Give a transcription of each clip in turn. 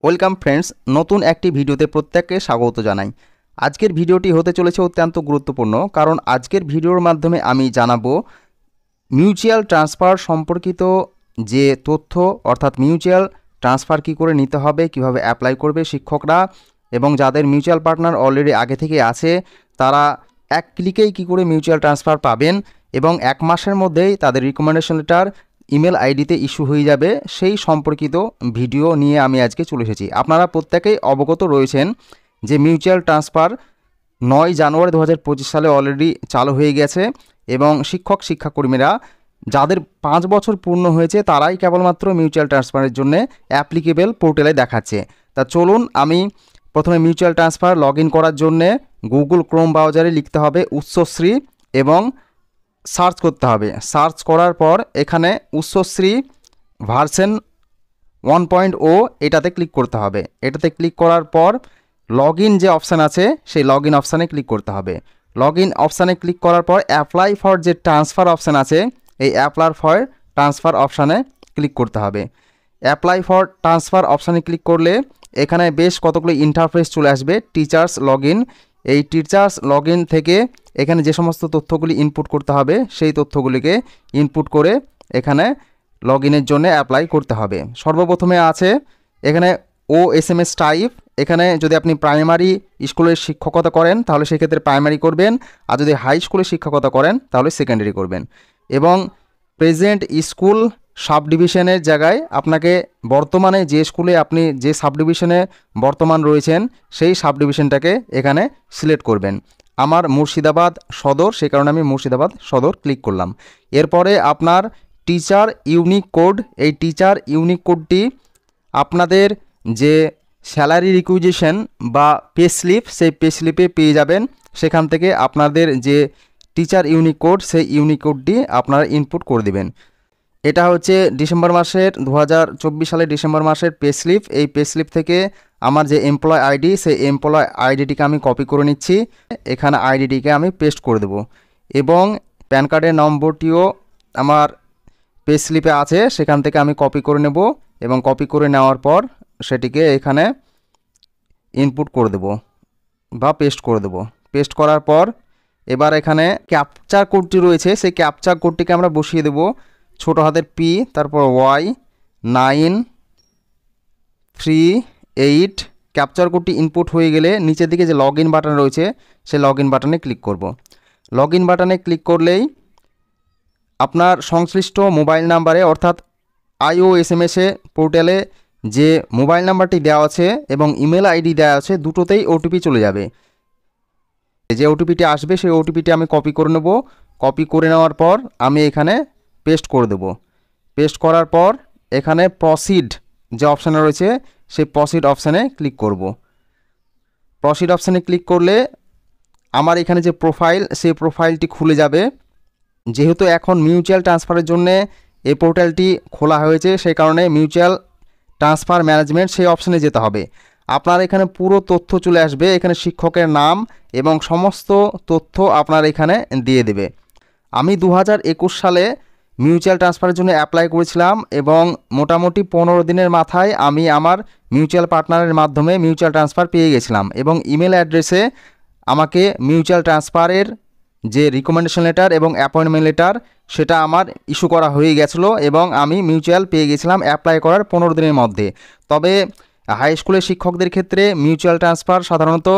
Welcome friends, নতুন একটি ভিডিওতে প্রত্যেককে স্বাগত জানাই। আজকের ভিডিওটি হতে চলেছে অত্যন্ত গুরুত্বপূর্ণ, কারণ আজকের ভিডিওর মাধ্যমে আমি জানাবো মিউচুয়াল ট্রান্সফার সম্পর্কিত যে তথ্য, অর্থাৎ মিউচুয়াল ট্রান্সফার কী করে নিতে হবে, কিভাবে অ্যাপ্লাই করবে শিক্ষকরা, এবং যাদের মিউচুয়াল পার্টনার অলরেডি আগে থেকে আছে তারা এক ক্লিকেই কী করে মিউচুয়াল ট্রান্সফার পাবেন, এবং এক মাসের মধ্যেই তাদের রিকমেন্ডেশন লেটার ইমেল আইডিতে ইস্যু হয়ে যাবে, সেই সম্পর্কিত ভিডিও নিয়ে আমি আজকে চলে এসেছি। আপনারা প্রত্যেকেই অবগত রয়েছেন যে মিউচুয়াল ট্রান্সফার 9 জানুয়ারি 2025 সালে অলরেডি চালু হয়ে গেছে, এবং শিক্ষাকর্মীরা যাদের 5 বছর পূর্ণ হয়েছে তারাই কেবলমাত্র মিউচুয়াল ট্রান্সফারের জন্য অ্যাপ্লিকেবল পোর্টালে দেখাচ্ছে। তা চলুন, আমি প্রথমে মিউচুয়াল ট্রান্সফার লগ ইন করার জন্যে গুগল ক্রোম ব্রাউজারে লিখতে হবে উচ্চশ্রী এবং সার্চ করতে হবে। সার্চ করার পর এখানে উচ্চশ্রী ভার্সন 1.0 এটাতে ক্লিক করতে হবে। এটাতে ক্লিক করার পর লগ ইন যে অপশান আছে সেই লগ ইন অপশানে ক্লিক করতে হবে। লগ ইন অপশানে ক্লিক করার পর অ্যাপ্লাই ফর যে ট্রান্সফার অপশান আছে এই অ্যাপ্লাই ফর ট্রান্সফার অপশানে ক্লিক করতে হবে। অ্যাপ্লাই ফর ট্রান্সফার অপশানে ক্লিক করলে এখানে বেশ কতগুলো ইন্টারফেস চলে আসবে। টিচার্স লগ ইন, এই টিচার্স লগ ইন থেকে এখানে যে সমস্ত তথ্যগুলি ইনপুট করতে হবে সেই তথ্যগুলিকে ইনপুট করে এখানে লগ ইনের জন্য অ্যাপ্লাই করতে হবে। সর্বপ্রথমে আছে এখানে OSMS টাইপ। এখানে যদি আপনি প্রাইমারি স্কুলের শিক্ষকতা করেন তাহলে সেক্ষেত্রে প্রাইমারি করবেন, আর যদি হাই স্কুলের শিক্ষকতা করেন তাহলে সেকেন্ডারি করবেন। এবং প্রেজেন্ট স্কুল সাব ডিভিশনের জায়গায় আপনাকে বর্তমানে যে স্কুলে আপনি যে সাব ডিভিশনে বর্তমান রয়েছেন সেই সাব ডিভিশনটাকে এখানে সিলেক্ট করবেন। আমার মুর্শিদাবাদ সদর, সেই কারণে আমি মুর্শিদাবাদ সদর ক্লিক করলাম। এরপরে আপনার টিচার ইউনিক কোড, এই টিচার ইউনিক কোডটি আপনাদের যে স্যালারি রিকুইজিশন বা পে স্লিপ, সেই পে স্লিপে পেয়ে যাবেন। সেখান থেকে আপনাদের যে টিচার ইউনিক কোড সেই ইউনিক কোডটি আপনারা ইনপুট করে দেবেন। এটা হচ্ছে ডিসেম্বর মাসের 2024 সালের ডিসেম্বর মাসের পে স্লিপ। এই পে স্লিপ থেকে আমার যে এমপ্লয় আইডি সেই এমপ্লয় আইডিটিকে আমি কপি করে নিচ্ছি, এখানে আইডিটিকে আমি পেস্ট করে দেব, এবং প্যান কার্ডের নম্বরটিও আমার পে স্লিপে আছে, সেখান থেকে আমি কপি করে নেব, এবং কপি করে নেওয়ার পর সেটিকে এখানে ইনপুট করে দেব বা পেস্ট করে দেব। পেস্ট করার পর এবার এখানে ক্যাপচার কোডটি রয়েছে, সেই ক্যাপচার কোডটিকে আমরা বসিয়ে দেব। ছোটো হাতের P, তারপর Y938। ক্যাপচার কোডটি ইনপুট হয়ে গেলে নিচের দিকে যে লগ ইন বাটন রয়েছে সেই লগ ইন বাটনে ক্লিক করব। লগ ইন বাটনে ক্লিক করলেই আপনার সংশ্লিষ্ট মোবাইল নাম্বারে, অর্থাৎ IOSMS পোর্টালে যে মোবাইল নাম্বারটি দেওয়া আছে এবং ইমেল আইডি দেওয়া আছে দুটোতেই ওটিপি চলে যাবে। যে ওটিপিটি আসবে সেই ওটিপিটি আমি কপি করে নেব। কপি করে নেওয়ার পর আমি এখানে পেস্ট করে দেব। পেস্ট করার পর এখানে প্রসিড যে অপশানে রয়েছে সেই প্রসিড অপশানে ক্লিক করব। প্রসিড অপশানে ক্লিক করলে আমার এখানে যে প্রোফাইল সেই প্রোফাইলটি খুলে যাবে। যেহেতু এখন মিউচুয়াল ট্রান্সফারের জন্যে এই পোর্টালটি খোলা হয়েছে, সেই কারণে মিউচুয়াল ট্রান্সফার ম্যানেজমেন্ট সেই অপশানে যেতে হবে। আপনার এখানে পুরো তথ্য চলে আসবে, এখানে শিক্ষকের নাম এবং সমস্ত তথ্য আপনার এখানে দিয়ে দেবে। আমি 2021 সালে মিউচুয়াল ট্রান্সফারের জন্য অ্যাপ্লাই করেছিলাম, এবং মোটামুটি 15 দিনের মাথায় আমি আমার মিউচুয়াল পার্টনারের মাধ্যমে মিউচুয়াল ট্রান্সফার পেয়ে গেছিলাম, এবং ইমেল অ্যাড্রেসে আমাকে মিউচুয়াল ট্রান্সফারের যে রিকমেন্ডেশন লেটার এবং অ্যাপয়েন্টমেন্ট লেটার সেটা আমার ইস্যু করা হয়ে গেছিলো, এবং আমি মিউচুয়াল পেয়ে গেছিলাম অ্যাপ্লাই করার 15 দিনের মধ্যে। তবে হাই স্কুলের শিক্ষকদের ক্ষেত্রে মিউচুয়াল ট্রান্সফার সাধারণত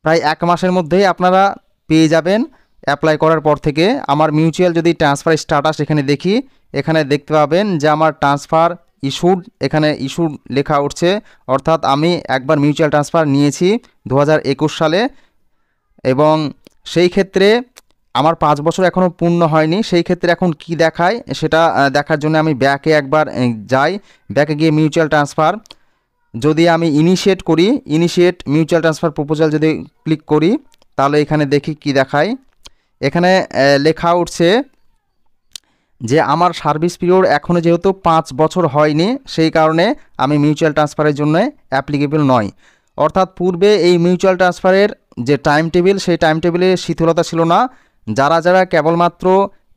প্রায় 1 মাসের মধ্যেই আপনারা পেয়ে যাবেন অ্যাপ্লাই করার পর থেকে। আমার মিউচুয়াল যদি ট্রান্সফার স্ট্যাটাস এখানে দেখি, এখানে দেখতে পাবেন যে আমার ট্রান্সফার ইস্যুড, এখানে ইস্যুড লেখা উঠছে, অর্থাৎ আমি একবার মিউচুয়াল ট্রান্সফার নিয়েছি 2021 সালে, এবং সেই ক্ষেত্রে আমার 5 বছর এখনও পূর্ণ হয়নি। সেই ক্ষেত্রে এখন কি দেখায় সেটা দেখার জন্য আমি ব্যাকে একবার যাই। ব্যাকে গিয়ে মিউচুয়াল ট্রান্সফার যদি আমি ইনিশিয়েট করি, ইনিশিয়েট মিউচুয়াল ট্রান্সফার প্রপোজাল যদি ক্লিক করি তাহলে এখানে দেখি কি দেখায়। এখানে লেখা উঠছে যে আমার সার্ভিস পিরিয়ড এখনও যেহেতু 5 বছর হয়নি, সেই কারণে আমি মিউচুয়াল ট্রান্সফারের জন্য অ্যাপ্লিকেবল নয়। অর্থাৎ পূর্বে এই মিউচুয়াল ট্রান্সফারের যে টাইম টেবিল সেই টাইম টেবিলে শিথিলতা ছিল না। যারা কেবলমাত্র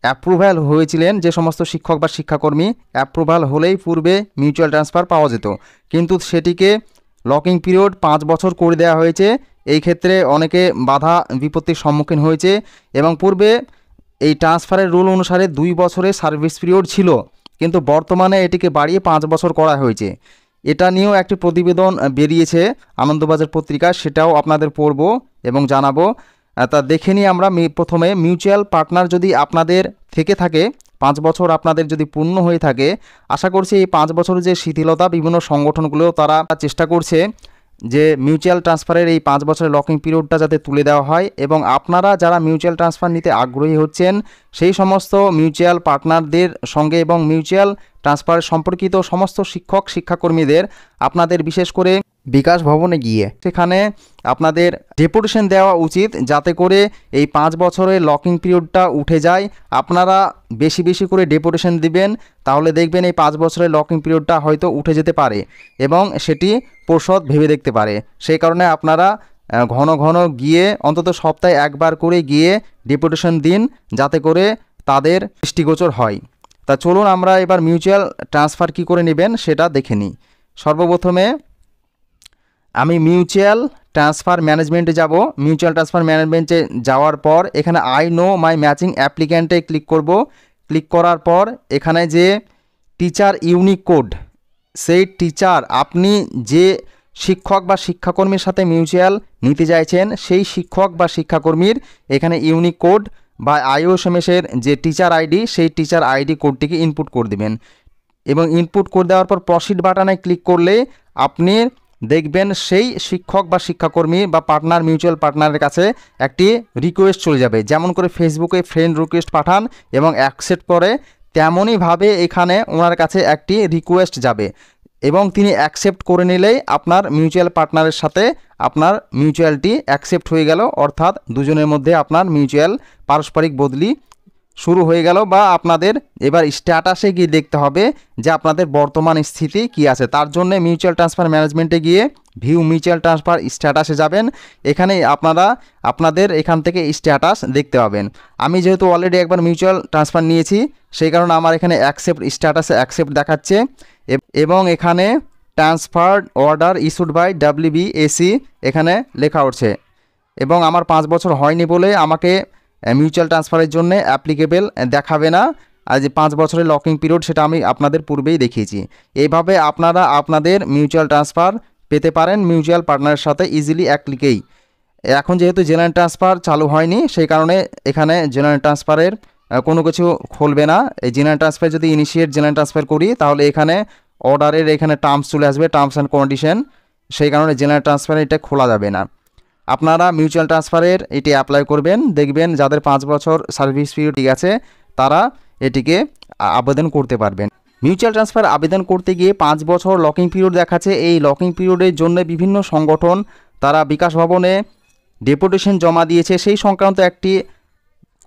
অ্যাপ্রুভাল হয়েছিলেন যে সমস্ত শিক্ষক বা শিক্ষাকর্মী অ্যাপ্রুভাল হলেই পূর্বে মিউচুয়াল ট্রান্সফার পাওয়া যেত, কিন্তু সেটিকে লকিং পিরিয়ড 5 বছর করে দেওয়া হয়েছে। এই ক্ষেত্রে অনেকে বাধা বিপত্তির সম্মুখীন হয়েছে এবং পূর্বে এই ট্রান্সফারের রুল অনুসারে 2 বছরের সার্ভিস পিরিয়ড ছিল, কিন্তু বর্তমানে এটিকে বাড়িয়ে 5 বছর করা হয়েছে। এটা নিয়েও একটি প্রতিবেদন বেরিয়েছে আনন্দবাজার পত্রিকায়, সেটাও আপনাদের পড়ব এবং জানাবো। তা দেখে নিই আমরা। প্রথমে মিউচুয়াল পার্টনার যদি আপনাদের থেকে থাকে, 5 বছর আপনাদের যদি পূর্ণ হয়ে থাকে, আশা করছি এই 5 বছর যে শিথিলতা বিভিন্ন সংগঠনগুলো তারা চেষ্টা করছে যে মিউচুয়াল ট্রান্সফারের এই 5 বছরের লকিং পিরিয়ডটা যাতে তুলে দেওয়া হয়, এবং আপনারা যারা মিউচুয়াল ট্রান্সফার নিতে আগ্রহী হচ্ছেন সেই সমস্ত মিউচুয়াল পার্টনারদের সঙ্গে এবং মিউচুয়াল ট্রান্সফার সম্পর্কিত সমস্ত শিক্ষক শিক্ষাকর্মীদের আপনাদের বিশেষ করে বিকাশ ভবনে গিয়ে সেখানে আপনাদের ডেপুটেশন দেওয়া উচিত, যাতে করে এই 5 বছরের লকিং পিরিয়ডটা উঠে যায়। আপনারা বেশি বেশি করে ডেপুটেশন দিবেন, তাহলে দেখবেন এই 5 বছরের লকিং পিরিয়ডটা হয়তো উঠে যেতে পারে এবং সেটি পর্ষদ ভেবে দেখতে পারে। সেই কারণে আপনারা ঘন ঘন গিয়ে অন্তত সপ্তাহে একবার করে গিয়ে ডেপুটেশন দিন, যাতে করে তাদের দৃষ্টিগোচর হয়। তা চলুন আমরা এবার মিউচুয়াল ট্রান্সফার কী করে নেবেন সেটা দেখে নিই। সর্বপ্রথমে আমি মিউচুয়াল ট্রান্সফার ম্যানেজমেন্টে যাব। মিউচুয়াল ট্রান্সফার ম্যানেজমেন্টে যাওয়ার পর এখানে আই নো মাই ম্যাচিং অ্যাপ্লিক্যান্টে ক্লিক করব। ক্লিক করার পর এখানে যে টিচার ইউনিক কোড, সেই টিচার আপনি যে শিক্ষক বা শিক্ষাকর্মীর সাথে মিউচুয়াল নিতে চাইছেন সেই শিক্ষক বা শিক্ষাকর্মীর এখানে ইউনিক কোড বা আইওএসএমএসের যে টিচার আইডি, সেই টিচার আইডি কোডটিকে ইনপুট করে দেবেন এবং ইনপুট করে দেওয়ার পর প্রসিড বাটনে ক্লিক করলে আপনি দেখবেন সেই শিক্ষক বা শিক্ষাকর্মী বা পার্টনার মিউচুয়াল পার্টনারের কাছে একটি রিকোয়েস্ট চলে যাবে। যেমন করে ফেসবুকে ফ্রেন্ড রিকোয়েস্ট পাঠান এবং অ্যাকসেপ্ট করে, তেমনইভাবে এখানে ওনার কাছে একটি রিকোয়েস্ট যাবে এবং তিনি অ্যাকসেপ্ট করে নিলেই আপনার মিউচুয়াল পার্টনারের সাথে আপনার মিউচুয়ালটি অ্যাকসেপ্ট হয়ে গেল, অর্থাৎ দুজনের মধ্যে আপনার মিউচুয়াল পারস্পরিক বদলি শুরু হয়ে গেল। বা আপনাদের এবার স্ট্যাটাসে গিয়ে দেখতে হবে যে আপনাদের বর্তমান স্থিতি কি আছে। তার জন্য মিউচুয়াল ট্রান্সফার ম্যানেজমেন্টে গিয়ে ভিউ মিউচুয়াল ট্রান্সফার স্ট্যাটাসে যাবেন। এখানে আপনারা আপনাদের এখান থেকে স্ট্যাটাস দেখতে পাবেন। আমি যেহেতু অলরেডি একবার মিউচুয়াল ট্রান্সফার নিয়েছি, সেই কারণে আমার এখানে অ্যাকসেপ্ট স্ট্যাটাসে অ্যাকসেপ্ট দেখাচ্ছে এবং এখানে transfer order issued by WBAC এখানে লেখা উঠছে এবং আমার 5 বছর হয়নি বলে আমাকে মিউচুয়াল ট্রান্সফারের জন্য অ্যাপ্লিকেবল দেখাবে না। আর যে 5 বছরের লকিং পিরিয়ড সেটা আমি আপনাদের পূর্বেই দেখিয়েছি। এইভাবে আপনারা আপনাদের মিউচুয়াল ট্রান্সফার পেতে পারেন মিউচুয়াল পার্টনারের সাথে ইজিলি এক ক্লিকেই। এখন যেহেতু জেনারেল ট্রান্সফার চালু হয়নি, সেই কারণে এখানে জেনারেল ট্রান্সফারের কোনো কিছু খুলবে না। এই জেনারেল ট্রান্সফার যদি ইনিশিয়েট জেনারেল ট্রান্সফার করি তাহলে এখানে অর্ডারের এখানে টার্মস চলে আসবে, টার্মস অ্যান্ড কন্ডিশন, সেই কারণে জেনারেল ট্রান্সফার এটা খোলা যাবে না। আপনারা মিউচুয়াল ট্রান্সফারের এটি অ্যাপ্লাই করবেন, দেখবেন যাদের 5 বছর সার্ভিস পিরিয়ড ঠিক আছে তারা এটিকে আবেদন করতে পারবেন। মিউচুয়াল ট্রান্সফার আবেদন করতে গিয়ে 5 বছর লকিং পিরিয়ড দেখাচ্ছে। এই লকিং পিরিয়ডের জন্য বিভিন্ন সংগঠন তারা বিকাশ ভবনে ডেপুটেশন জমা দিয়েছে, সেই সংক্রান্ত একটি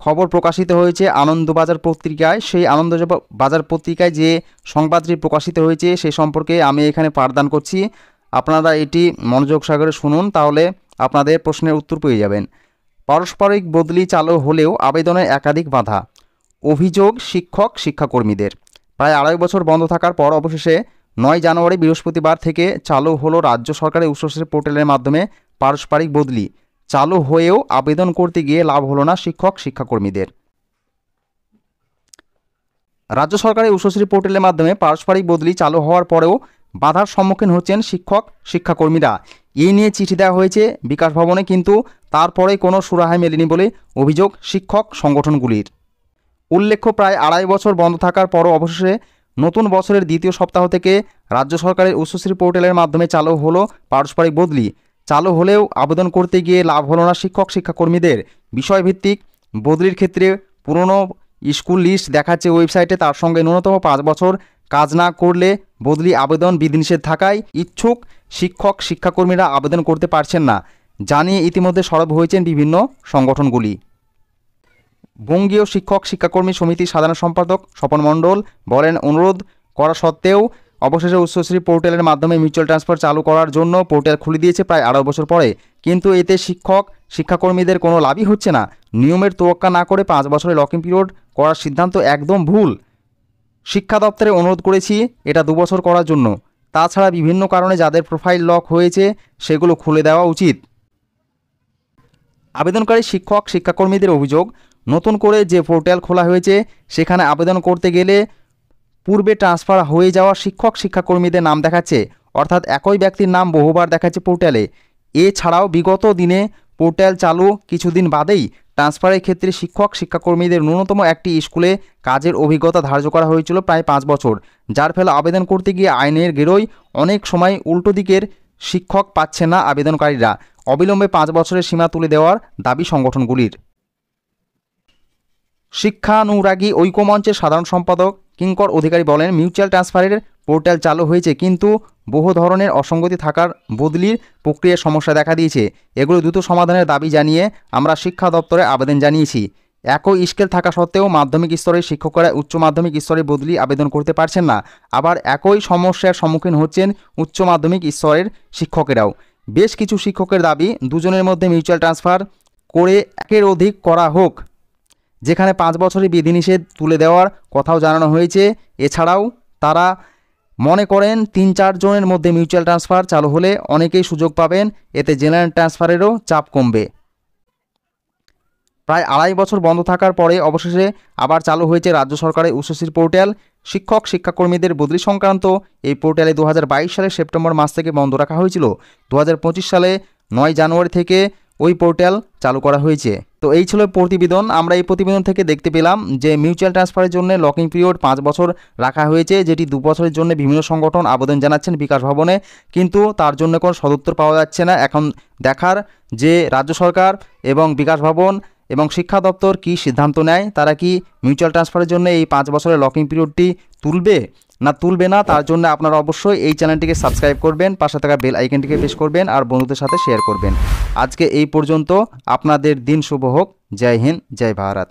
খবর প্রকাশিত হয়েছে আনন্দবাজার পত্রিকায়। সেই আনন্দবাজার পত্রিকায় যে সংবাদটি প্রকাশিত হয়েছে সে সম্পর্কে আমি এখানে পাঠদান করছি, আপনারা এটি মনোযোগ সহকারে শুনুন, তাহলে আপনাদের প্রশ্নের উত্তর পেয়ে যাবেন। পারস্পরিক বদলি চালু হলেও আবেদনের একাধিক বাধা। অভিযোগ শিক্ষক শিক্ষাকর্মীদের। প্রায় 2.5 বছর বন্ধ থাকার পর অবশেষে 9 জানুয়ারি বৃহস্পতিবার থেকে চালু হলো রাজ্য সরকারের উচ্চশিক্ষা পোর্টালের মাধ্যমে পারস্পরিক বদলি। চালু হয়েও আবেদন করতে গিয়ে লাভ হলো না শিক্ষক শিক্ষাকর্মীদের। রাজ্য সরকারের উচ্চশিক্ষা পোর্টালের মাধ্যমে পারস্পরিক বদলি চালু হওয়ার পরেও বাধার সম্মুখীন হচ্ছেন শিক্ষক শিক্ষাকর্মীরা। এই নিয়ে চিঠি দেওয়া হয়েছে বিকাশ ভবনে, কিন্তু তারপরে কোনো সুরাহা মেলেনি বলে অভিযোগ শিক্ষক সংগঠনগুলির। উল্লেখ্য, প্রায় 2.5 বছর বন্ধ থাকার পরও অবশেষে নতুন বছরের দ্বিতীয় সপ্তাহ থেকে রাজ্য সরকারের উচ্চশিক্ষা পোর্টালের মাধ্যমে চালু হলো পারস্পরিক বদলি। চালু হলেও আবেদন করতে গিয়ে লাভ হলো না শিক্ষক শিক্ষাকর্মীদের। বিষয়ভিত্তিক বদলির ক্ষেত্রে পুরনো স্কুল লিস্ট দেখাচ্ছে ওয়েবসাইটে, তার সঙ্গে ন্যূনতম 5 বছর কাজ না করলে বদলি আবেদন বিধিনিষেধ থাকায় ইচ্ছুক শিক্ষক শিক্ষাকর্মীরা আবেদন করতে পারছেন না, জানিয়ে ইতিমধ্যে সরব হয়েছেন বিভিন্ন সংগঠনগুলি। বঙ্গীয় শিক্ষক শিক্ষাকর্মী সমিতির সাধারণ সম্পাদক স্বপন মণ্ডল বলেন, অনুরোধ করা সত্ত্বেও অবশেষে উচ্চশ্রী পোর্টালের মাধ্যমে মিউচুয়াল ট্রান্সফার চালু করার জন্য পোর্টাল খুলে দিয়েছে প্রায় 2.5 বছর পরে। কিন্তু এতে শিক্ষাকর্মীদের কোনো লাভই হচ্ছে না। নিয়মের তোয়াক্কা না করে 5 বছরের লকিং পিরিয়ড করার সিদ্ধান্ত একদম ভুল। শিক্ষা দপ্তরে অনুরোধ করেছি এটা 2 বছর করার জন্য। তাছাড়া বিভিন্ন কারণে যাদের প্রোফাইল লক হয়েছে সেগুলো খুলে দেওয়া উচিত। আবেদনকারী শিক্ষাকর্মীদের অভিযোগ, নতুন করে যে পোর্টাল খোলা হয়েছে সেখানে আবেদন করতে গেলে পূর্বে ট্রান্সফার হয়ে যাওয়া শিক্ষাকর্মীদের নাম দেখাচ্ছে, অর্থাৎ একই ব্যক্তির নাম বহুবার দেখাচ্ছে পোর্টালে। এছাড়াও বিগত দিনে পোর্টাল চালু কিছুদিন বাদেই ট্রান্সফারের ক্ষেত্রে শিক্ষাকর্মীদের ন্যূনতম একটি স্কুলে কাজের অভিজ্ঞতা ধার্য করা হয়েছিল প্রায় 5 বছর, যার ফলে আবেদন করতে গিয়ে আইনের গেরোয় অনেক সময় উল্টো দিকের শিক্ষক পাচ্ছে না আবেদনকারীরা। অবিলম্বে 5 বছরের সীমা তুলে দেওয়ার দাবি সংগঠনগুলির। শিক্ষানুরাগী ঐক্যমঞ্চের সাধারণ সম্পাদক কিঙ্কর অধিকারী বলেন, মিউচুয়াল ট্রান্সফারের পোর্টাল চালু হয়েছে কিন্তু বহু ধরনের অসঙ্গতি থাকার বদলির প্রক্রিয়ার সমস্যা দেখা দিয়েছে। এগুলো দ্রুত সমাধানের দাবি জানিয়ে আমরা শিক্ষা দপ্তরে আবেদন জানিয়েছি। একই স্কেল থাকা সত্ত্বেও মাধ্যমিক স্তরের শিক্ষকরা উচ্চ মাধ্যমিক স্তরে বদলি আবেদন করতে পারছেন না, আবার একই সমস্যার সম্মুখীন হচ্ছেন উচ্চ মাধ্যমিক স্তরের শিক্ষকেরাও। বেশ কিছু শিক্ষকের দাবি, দুজনের মধ্যে মিউচুয়াল ট্রান্সফার করে একের অধিক করা হোক, যেখানে 5 বছরের বিধিনিষেধ তুলে দেওয়ার কথাও জানানো হয়েছে। এছাড়াও তারা মনে করেন 3-4 জনের মধ্যে মিউচুয়াল ট্রান্সফার চালু হলে অনেকেই সুযোগ পাবেন, এতে জেনারেল ট্রান্সফারেরও চাপ কমবে। প্রায় 2.5 বছর বন্ধ থাকার পরে অবশেষে আবার চালু হয়েছে রাজ্য সরকারের উচ্চশিক্ষা পোর্টাল। শিক্ষাকর্মীদের বদলি সংক্রান্ত এই পোর্টালে 2022 সালের সেপ্টেম্বর মাস থেকে বন্ধ রাখা হয়েছিল। 2025 সালে 9 জানুয়ারি থেকে ওই পোর্টাল চালু করা হয়েছে। তো এই ছিল প্রতিবেদন। আমরা এই প্রতিবেদন থেকে দেখতে পেলাম যে মিউচুয়াল ট্রান্সফারের জন্য লকিং পিরিয়ড 5 বছর রাখা হয়েছে, যেটি 2 বছরের জন্য বিভিন্ন সংগঠন আবেদন জানাচ্ছেন বিকাশ ভবনে, কিন্তু তার জন্য কোনো সদুত্তর পাওয়া যাচ্ছে না। এখন দেখার যে রাজ্য সরকার এবং বিকাশ ভবন এবং শিক্ষা দপ্তর কি সিদ্ধান্ত নেয়, তারা কি মিউচুয়াল ট্রান্সফারের জন্য এই 5 বছরের লকিং পিরিয়ডটি তুলবে না। তার জন্য আপনারা অবশ্যই এই চ্যানেলটিকে সাবস্ক্রাইব করবেন, পাশে থাকা বেল আইকনটিকে প্রেস করবেন আর বন্ধুদের সাথে শেয়ার করবেন। আজকে এই পর্যন্ত, আপনাদের দিন শুভ হোক। জয় হিন্দ, জয় ভারত।